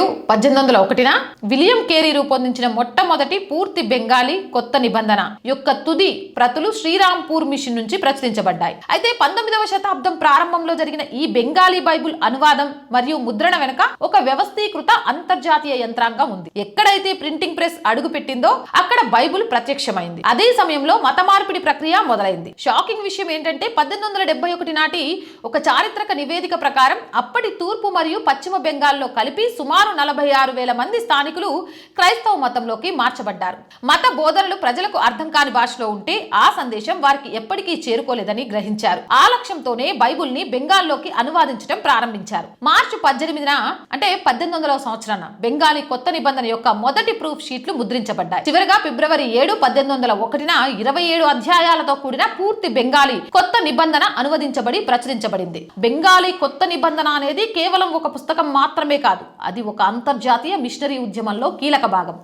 1801 William Carey రూపొందించిన మొట్టమొదటి పూర్తి బెంగాలీ కొత్త నిబంధన యొక్క తుది ప్రతులు శ్రీరాంపూర్ మిషన్ నుంచి ప్రచురించబడ్డాయి. అయితే 19వ శతాబ్దం ప్రారంభంలో జరిగిన ఈ బెంగాలీ బైబుల్ అనువాదం మరియు ముద్రణ వెనుక ఒక వ్యవస్థీకృత అంతర్జాతీయ యంత్రాంగం ఉంది. ఎక్కడైతే ప్రింటింగ్ ప్రెస్ అడుగు పెట్టిందో అక్కడ బైబుల్ ప్రత్యక్షమైంది. అదే సమయంలో మత మార్పిడి ప్రక్రియ మొదలైంది. షాకింగ్ విషయం ఏంటంటే 1871 నాటి ఒక చారిత్రక నివేదిక ప్రకారం అప్పటి తూర్పు మరియు పశ్చిమ బెంగాల్లో కలిపి సుమారు 46,000 మంది స్థానికులు క్రైస్తవ మతంలోకి మార్చబడ్డారు. మత బోధనలు ప్రజలకు అర్థం కాని భాషలో ఉంటే ఆ సందేశం వారికి ఎప్పటికీ చేరుకోలేదని గ్రహించారు. ఆ లక్ష్యంతోనే బైబుల్ ని బెంగాల్లోకి అనువాదించడం ప్రారంభించారు. మార్చి 18న అంటే 1800వ సంవత్సరాన బెంగాలీ కొత్త నిబంధన యొక్క మొదటి ప్రూఫ్ షీట్లు ముద్రించబడ్డాయి. చివరగా ఫిబ్రవరి 7, 1801న 27 అధ్యాయాలతో కూడిన పూర్తి బెంగాలీ కొత్త నిబంధన అనువదించబడి ప్రచురించబడింది. బెంగాలీ కొత్త నిబంధన అనేది కేవలం ఒక పుస్తకం మాత్రమే కాదు, అది ఒక అంతర్జాతీయ మిషనరీ ఉద్యమంలో కీలక భాగం.